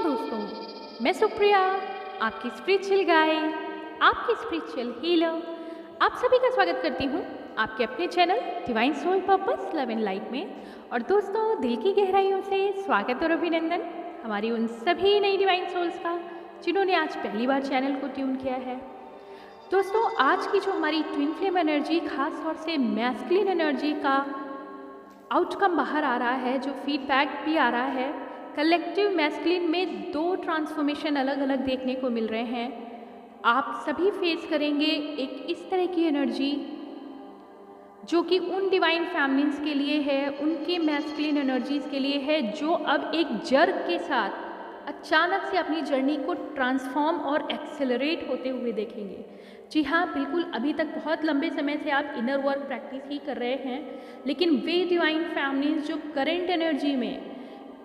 दोस्तों, मैं सुप्रिया, आपकी स्पिरिचुअल गाइड, आपकी स्पिरिचुअल हीलर, आप सभी का स्वागत करती हूँ आपके अपने channel divine soul purpose love and light में। और दोस्तों, दिल की गहराइयों से स्वागत और अभिनंदन हमारी उन सभी नई डिवाइन सोल्स का जिन्होंने आज पहली बार चैनल को ट्यून किया है। दोस्तों, आज की जो हमारी ट्विन फ्लेम एनर्जी, खास तौर से मैस्कुलिन एनर्जी का आउटकम बाहर आ रहा है, जो फीडबैक भी आ रहा है, कलेक्टिव मैस्कुलिन में दो ट्रांसफॉर्मेशन अलग अलग देखने को मिल रहे हैं। आप सभी फेस करेंगे एक इस तरह की एनर्जी जो कि उन डिवाइन फैमिलीज के लिए है, उनके मैस्कुलिन एनर्जीज के लिए है, जो अब एक जर्ग के साथ अचानक से अपनी जर्नी को ट्रांसफॉर्म और एक्सेलरेट होते हुए देखेंगे। जी हाँ, बिल्कुल, अभी तक बहुत लंबे समय से आप इनर वर्क प्रैक्टिस ही कर रहे हैं, लेकिन वे डिवाइन फैमिलीज जो करंट एनर्जी में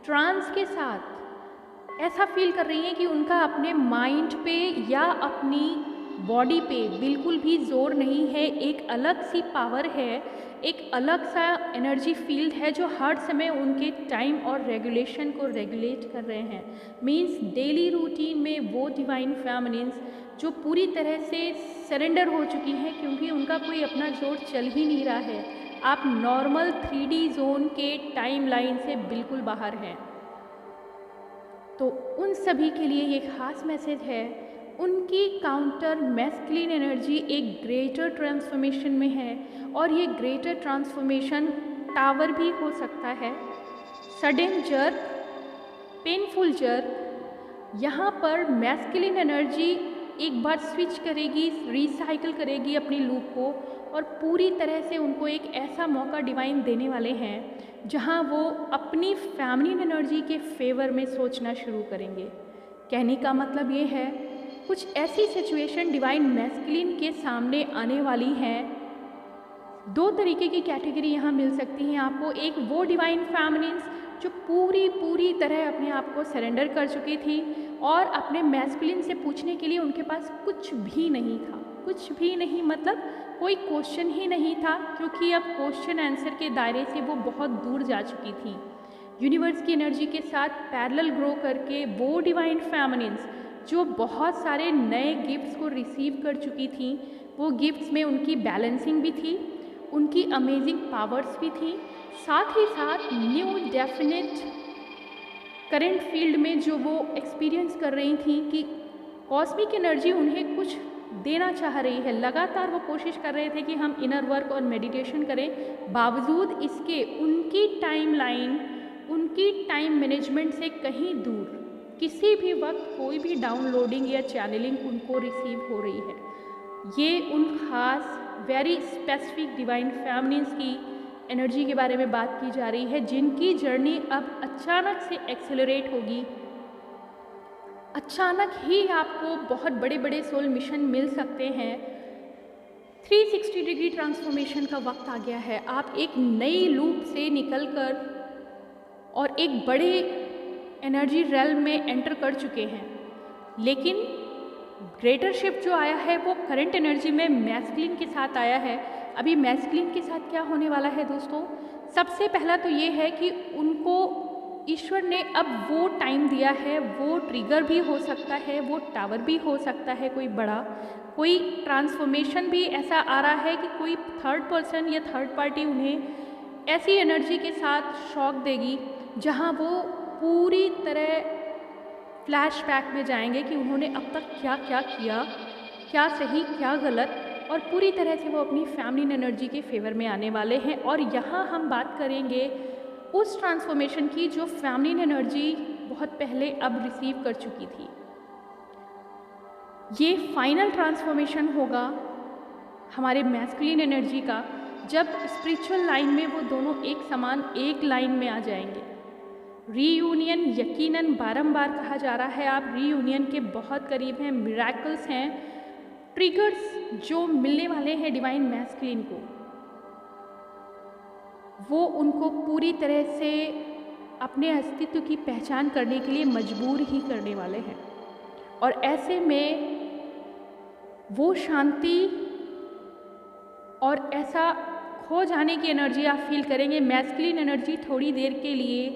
ट्रांस के साथ ऐसा फील कर रही हैं कि उनका अपने माइंड पे या अपनी बॉडी पे बिल्कुल भी जोर नहीं है, एक अलग सी पावर है, एक अलग सा एनर्जी फील्ड है जो हर समय उनके टाइम और रेगुलेशन को रेगुलेट कर रहे हैं। मीन्स डेली रूटीन में वो डिवाइन फैमिलीज जो पूरी तरह से सरेंडर हो चुकी हैं, क्योंकि उनका कोई अपना जोर चल ही नहीं रहा है। आप नॉर्मल 3D जोन के टाइम लाइन से बिल्कुल बाहर हैं। तो उन सभी के लिए ये खास मैसेज है। उनकी काउंटर मैस्कुलिन एनर्जी एक ग्रेटर ट्रांसफॉर्मेशन में है, और ये ग्रेटर ट्रांसफॉर्मेशन टावर भी हो सकता है, सडन जर्क, पेनफुल जर्क। यहाँ पर मैस्कुलिन एनर्जी एक बार स्विच करेगी, रिसाइकिल करेगी अपनी लूप को, और पूरी तरह से उनको एक ऐसा मौका डिवाइन देने वाले हैं जहाँ वो अपनी फैमिली एनर्जी के फेवर में सोचना शुरू करेंगे। कहने का मतलब ये है, कुछ ऐसी सिचुएशन डिवाइन मैस्कुलिन के सामने आने वाली हैं। दो तरीके की कैटेगरी यहाँ मिल सकती हैं आपको। एक वो डिवाइन फैमिलीज जो पूरी तरह अपने आप को सरेंडर कर चुकी थी और अपने मैस्कुलिन से पूछने के लिए उनके पास कुछ भी नहीं था। कुछ भी नहीं मतलब कोई क्वेश्चन ही नहीं था, क्योंकि अब क्वेश्चन आंसर के दायरे से वो बहुत दूर जा चुकी थी। यूनिवर्स की एनर्जी के साथ पैरेलल ग्रो करके वो डिवाइन फैमिलीज जो बहुत सारे नए गिफ्ट्स को रिसीव कर चुकी थी, वो गिफ्ट्स में उनकी बैलेंसिंग भी थी, उनकी अमेजिंग पावर्स भी थी, साथ ही साथ न्यू डेफिनेट करंट फील्ड में जो वो एक्सपीरियंस कर रही थी कि कॉस्मिक एनर्जी उन्हें कुछ देना चाह रही है। लगातार वो कोशिश कर रहे थे कि हम इनर वर्क और मेडिटेशन करें, बावजूद इसके उनकी टाइम लाइन, उनकी टाइम मैनेजमेंट से कहीं दूर किसी भी वक्त कोई भी डाउनलोडिंग या चैनलिंग उनको रिसीव हो रही है। ये उन खास वेरी स्पेसिफिक डिवाइन फैमिलीज की एनर्जी के बारे में बात की जा रही है, जिनकी जर्नी अब अचानक से एक्सेलरेट होगी। अचानक ही आपको बहुत बड़े बड़े सोल मिशन मिल सकते हैं। 360 डिग्री ट्रांसफॉर्मेशन का वक्त आ गया है। आप एक नई लूप से निकलकर और एक बड़े एनर्जी रेल्म में एंटर कर चुके हैं, लेकिन ग्रेटर शिफ्ट जो आया है वो करंट एनर्जी में मैस्कुलिन के साथ आया है। अभी मैस्कुलिन के साथ क्या होने वाला है दोस्तों? सबसे पहला तो ये है कि उनको ईश्वर ने अब वो टाइम दिया है, वो ट्रिगर भी हो सकता है, वो टावर भी हो सकता है, कोई बड़ा कोई ट्रांसफॉर्मेशन भी ऐसा आ रहा है कि कोई थर्ड पर्सन या थर्ड पार्टी उन्हें ऐसी एनर्जी के साथ शॉक देगी जहाँ वो पूरी तरह फ्लैशबैक में जाएंगे कि उन्होंने अब तक क्या क्या किया, क्या सही क्या गलत, और पूरी तरह से वो अपनी फैमिली एनर्जी के फेवर में आने वाले हैं। और यहाँ हम बात करेंगे उस ट्रांसफॉर्मेशन की जो फैमिली एनर्जी बहुत पहले अब रिसीव कर चुकी थी। ये फाइनल ट्रांसफॉर्मेशन होगा हमारे मैस्कुलिन एनर्जी का, जब स्पिरिचुअल लाइन में वो दोनों एक समान एक लाइन में आ जाएंगे। रीयूनियन यकीनन बारंबार कहा जा रहा है, आप रीयूनियन के बहुत करीब हैं। मिरेकल्स हैं, ट्रिगर्स जो मिलने वाले हैं डिवाइन मैस्कुलिन को, वो उनको पूरी तरह से अपने अस्तित्व की पहचान करने के लिए मजबूर ही करने वाले हैं। और ऐसे में वो शांति और ऐसा खो जाने की एनर्जी आप फील करेंगे। मैस्कुलिन एनर्जी थोड़ी देर के लिए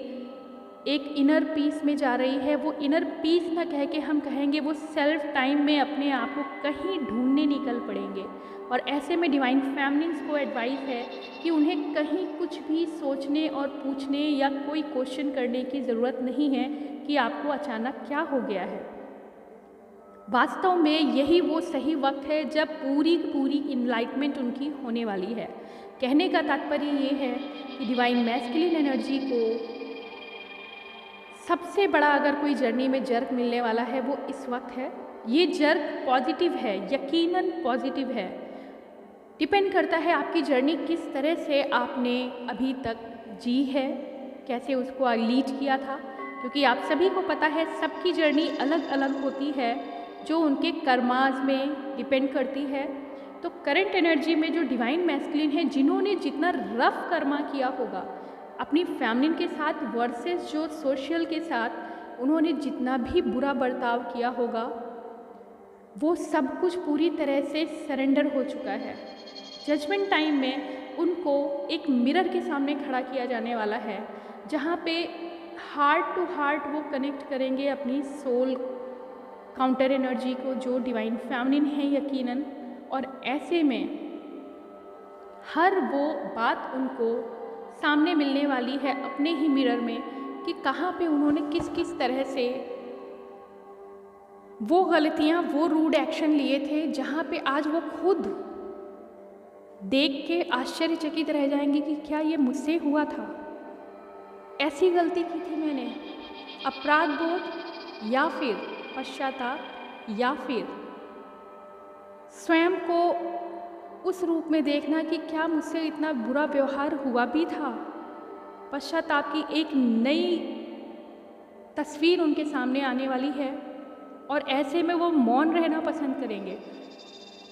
एक इनर पीस में जा रही है। वो इनर पीस ना कह के हम कहेंगे वो सेल्फ टाइम में अपने आप को कहीं ढूंढने निकल पड़ेंगे। और ऐसे में डिवाइन फेमिनिन्स को एडवाइस है कि उन्हें कहीं कुछ भी सोचने और पूछने या कोई क्वेश्चन करने की ज़रूरत नहीं है कि आपको अचानक क्या हो गया है। वास्तव में यही वो सही वक्त है जब पूरी इनलाइटमेंट उनकी होने वाली है। कहने का तात्पर्य ये है कि डिवाइन मैस्कुलिन एनर्जी को सबसे बड़ा अगर कोई जर्नी में जर्क मिलने वाला है वो इस वक्त है। ये जर्क पॉजिटिव है, यकीनन पॉजिटिव है। डिपेंड करता है आपकी जर्नी किस तरह से आपने अभी तक जी है, कैसे उसको लीड किया था, क्योंकि आप सभी को पता है सबकी जर्नी अलग अलग होती है जो उनके कर्माज में डिपेंड करती है। तो करंट एनर्जी में जो डिवाइन मैस्कुलिन है, जिन्होंने जितना रफ कर्मा किया होगा अपनी फैमिली के साथ वर्सेस जो सोशल के साथ उन्होंने जितना भी बुरा बर्ताव किया होगा, वो सब कुछ पूरी तरह से सरेंडर हो चुका है। जजमेंट टाइम में उनको एक मिरर के सामने खड़ा किया जाने वाला है, जहाँ पे हार्ट टू हार्ट वो कनेक्ट करेंगे अपनी सोल काउंटर एनर्जी को, जो डिवाइन फेमिनिन है यकीनन। और ऐसे में हर वो बात उनको सामने मिलने वाली है अपने ही मिरर में कि कहाँ पे उन्होंने किस किस तरह से वो गलतियाँ, वो रूड एक्शन लिए थे, जहाँ पे आज वो खुद देख के आश्चर्यचकित रह जाएंगे कि क्या ये मुझसे हुआ था, ऐसी गलती की थी मैंने। अपराध बोध या फिर पश्चाताप या फिर स्वयं को उस रूप में देखना कि क्या मुझसे इतना बुरा व्यवहार हुआ भी था। पश्चाताप की एक नई तस्वीर उनके सामने आने वाली है और ऐसे में वो मौन रहना पसंद करेंगे।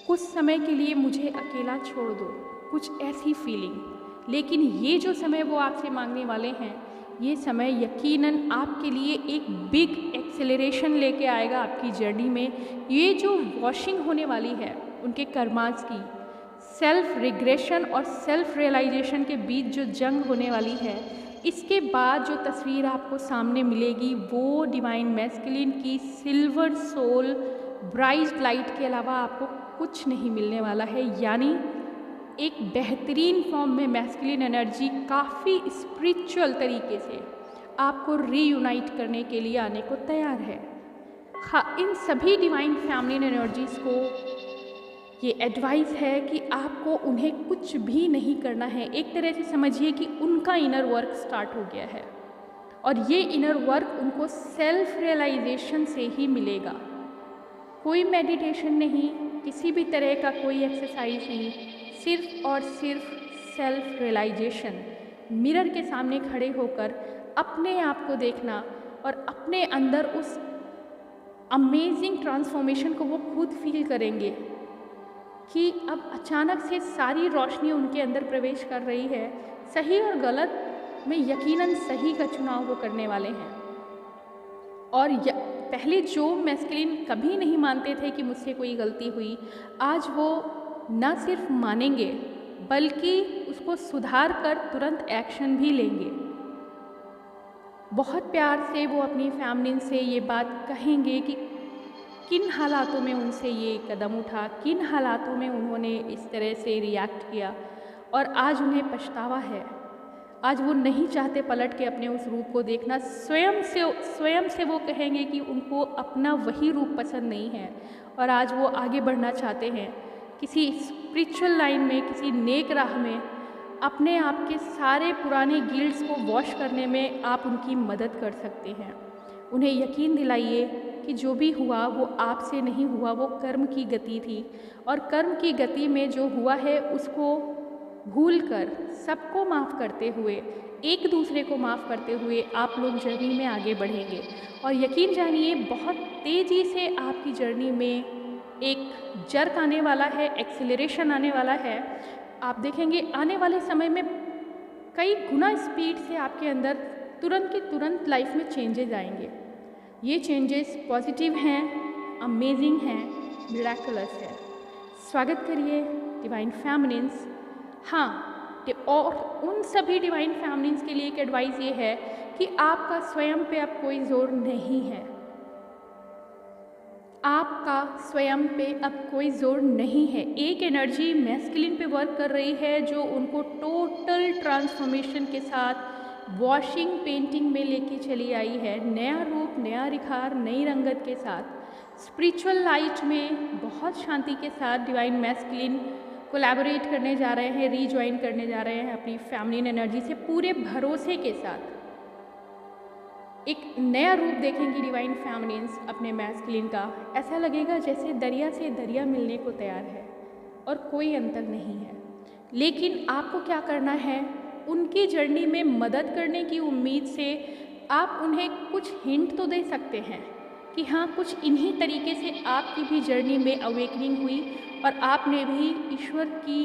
कुछ समय के लिए मुझे अकेला छोड़ दो, कुछ ऐसी फीलिंग। लेकिन ये जो समय वो आपसे मांगने वाले हैं, ये समय यकीनन आपके लिए एक बिग एक्सेलरेशन लेके आएगा आपकी जर्नी में। ये जो वॉशिंग होने वाली है उनके कर्मास की, सेल्फ रिग्रेशन और सेल्फ रियलाइजेशन के बीच जो जंग होने वाली है, इसके बाद जो तस्वीर आपको सामने मिलेगी वो डिवाइन मैस्कुलिन की सिल्वर सोल ब्राइट लाइट के अलावा आपको कुछ नहीं मिलने वाला है। यानी एक बेहतरीन फॉर्म में मैस्कुलिन एनर्जी काफ़ी स्पिरिचुअल तरीके से आपको रीयूनाइट करने के लिए आने को तैयार है। हाँ, इन सभी डिवाइन फेमिनिन एनर्जीज़ को ये एडवाइस है कि आपको उन्हें कुछ भी नहीं करना है। एक तरह से समझिए कि उनका इनर वर्क स्टार्ट हो गया है और ये इनर वर्क उनको सेल्फ रियलाइजेशन से ही मिलेगा। कोई मेडिटेशन नहीं, किसी भी तरह का कोई एक्सरसाइज नहीं, सिर्फ और सिर्फ सेल्फ रियलाइजेशन। मिरर के सामने खड़े होकर अपने आप को देखना और अपने अंदर उस अमेजिंग ट्रांसफॉर्मेशन को वो खुद फील करेंगे कि अब अचानक से सारी रोशनी उनके अंदर प्रवेश कर रही है। सही और गलत में यकीनन सही का चुनाव वो करने वाले हैं। और पहले जो मैस्कुलिन कभी नहीं मानते थे कि मुझसे कोई गलती हुई, आज वो न सिर्फ मानेंगे बल्कि उसको सुधार कर तुरंत एक्शन भी लेंगे। बहुत प्यार से वो अपनी फैमिली से ये बात कहेंगे कि किन हालातों में उनसे ये कदम उठा, किन हालातों में उन्होंने इस तरह से रिएक्ट किया और आज उन्हें पछतावा है। आज वो नहीं चाहते पलट के अपने उस रूप को देखना। स्वयं से वो कहेंगे कि उनको अपना वही रूप पसंद नहीं है और आज वो आगे बढ़ना चाहते हैं किसी स्पिरिचुअल लाइन में, किसी नेक राह में। अपने आप के सारे पुराने गिल्ट्स को वॉश करने में आप उनकी मदद कर सकते हैं। उन्हें यकीन दिलाइए कि जो भी हुआ वो आपसे नहीं हुआ, वो कर्म की गति थी और कर्म की गति में जो हुआ है उसको भूलकर, सबको माफ़ करते हुए, एक दूसरे को माफ़ करते हुए आप लोग जर्नी में आगे बढ़ेंगे। और यकीन जानिए बहुत तेज़ी से आपकी जर्नी में एक जर्क आने वाला है, एक्सेलरेशन आने वाला है। आप देखेंगे आने वाले समय में कई गुना स्पीड से आपके अंदर तुरंत के तुरंत लाइफ में चेंजेस आएंगे। ये चेंजेस पॉजिटिव हैं, अमेजिंग हैं, मिरेकुलस है। स्वागत करिए डिवाइन फेमिनिन्स। हाँ, और उन सभी डिवाइन फैमिलीज़ के लिए एक एडवाइस ये है कि आपका स्वयं पे अब कोई ज़ोर नहीं है। आपका स्वयं पे अब कोई ज़ोर नहीं है। एक एनर्जी मैस्कुलिन पे वर्क कर रही है जो उनको टोटल ट्रांसफॉर्मेशन के साथ वॉशिंग पेंटिंग में लेके चली आई है, नया रूप, नया निखार, नई रंगत के साथ। स्पिरिचुअल लाइट में बहुत शांति के साथ डिवाइन मैस्कुलिन कोलैबोरेट करने जा रहे हैं, रीजॉइन करने जा रहे हैं अपनी फेमिनिन एनर्जी से पूरे भरोसे के साथ। एक नया रूप देखेंगी डिवाइन फेमिनिन्स अपने मैस्कुलिन का। ऐसा लगेगा जैसे दरिया से दरिया मिलने को तैयार है और कोई अंतर नहीं है। लेकिन आपको क्या करना है, उनकी जर्नी में मदद करने की उम्मीद से आप उन्हें कुछ हिंट तो दे सकते हैं कि हाँ, कुछ इन्हीं तरीके से आपकी भी जर्नी में अवेकनिंग हुई और आपने भी ईश्वर की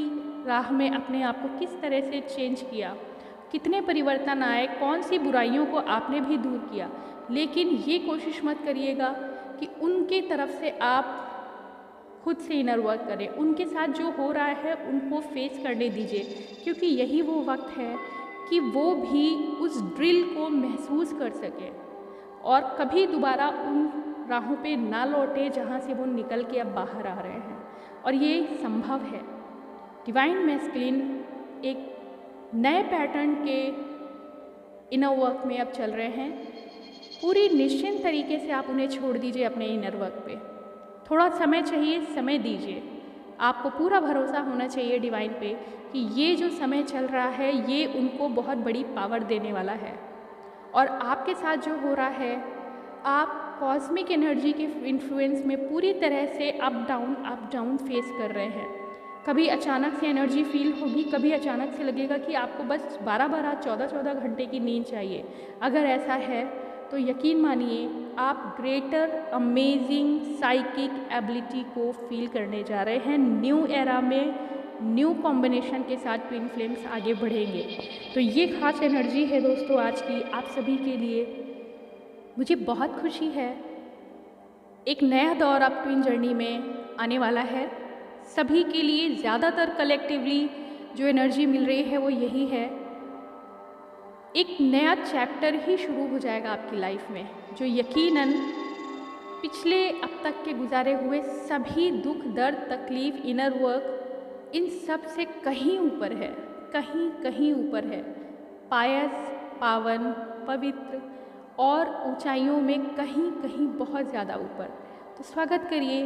राह में अपने आप को किस तरह से चेंज किया, कितने परिवर्तन आए, कौन सी बुराइयों को आपने भी दूर किया। लेकिन ये कोशिश मत करिएगा कि उनके तरफ से आप खुद से इनर वर्क करें। उनके साथ जो हो रहा है उनको फेस करने दीजिए, क्योंकि यही वो वक्त है कि वो भी उस ड्रिल को महसूस कर सके और कभी दोबारा उन राहों पे ना लौटे जहाँ से वो निकल के अब बाहर आ रहे हैं। और ये संभव है। डिवाइन मैस्कुलिन एक नए पैटर्न के इनर वर्क में अब चल रहे हैं। पूरी निश्चिंत तरीके से आप उन्हें छोड़ दीजिए अपने इनर वर्क पे। थोड़ा समय चाहिए, समय दीजिए। आपको पूरा भरोसा होना चाहिए डिवाइन पे कि ये जो समय चल रहा है ये उनको बहुत बड़ी पावर देने वाला है। और आपके साथ जो हो रहा है, आप कॉस्मिक एनर्जी के इन्फ्लुएंस में पूरी तरह से अप डाउन फेस कर रहे हैं। कभी अचानक से एनर्जी फील होगी, कभी अचानक से लगेगा कि आपको बस 12-12, 14-14 घंटे की नींद चाहिए। अगर ऐसा है तो यकीन मानिए आप ग्रेटर अमेजिंग साइकिक एबिलिटी को फील करने जा रहे हैं। न्यू एरा में न्यू कॉम्बिनेशन के साथ ट्विन फ्लेम्स आगे बढ़ेंगे। तो ये खास एनर्जी है दोस्तों आज की आप सभी के लिए। मुझे बहुत खुशी है, एक नया दौर अब ट्विन जर्नी में आने वाला है सभी के लिए। ज़्यादातर कलेक्टिवली जो एनर्जी मिल रही है वो यही है, एक नया चैप्टर ही शुरू हो जाएगा आपकी लाइफ में, जो यकीनन पिछले अब तक के गुजारे हुए सभी दुख, दर्द, तकलीफ, इनर वर्क, इन सब से कहीं ऊपर है, कहीं ऊपर है। पायस, पावन, पवित्र और ऊंचाइयों में कहीं बहुत ज़्यादा ऊपर। तो स्वागत करिए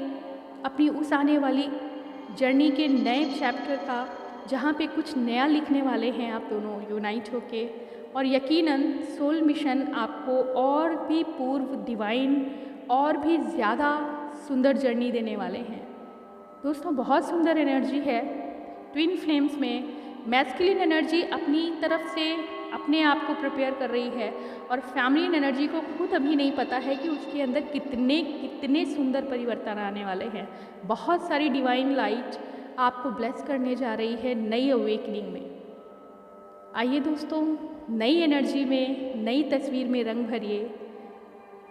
अपनी उस आने वाली जर्नी के नए चैप्टर का, जहाँ पे कुछ नया लिखने वाले हैं आप दोनों यूनाइट होके। और यकीनन सोल मिशन आपको और भी पूर्व डिवाइन और भी ज़्यादा सुंदर जर्नी देने वाले हैं। दोस्तों बहुत सुंदर एनर्जी है ट्विन फ्लेम्स में। मैस्कुलिन एनर्जी अपनी तरफ से अपने आप को प्रिपेयर कर रही है और फेमिनिन एनर्जी को खुद अभी नहीं पता है कि उसके अंदर कितने सुंदर परिवर्तन आने वाले हैं। बहुत सारी डिवाइन लाइट आपको ब्लेस करने जा रही है नई अवेकनिंग में। आइए दोस्तों, नई एनर्जी में, नई तस्वीर में रंग भरिए।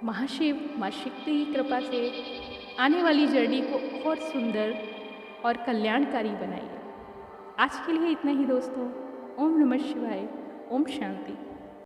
महाशिव, माँ शक्ति की कृपा से आने वाली जर्नी को और सुंदर और कल्याणकारी बनाइए। आज के लिए इतना ही दोस्तों। ओम नमः शिवाय। ओम शांति।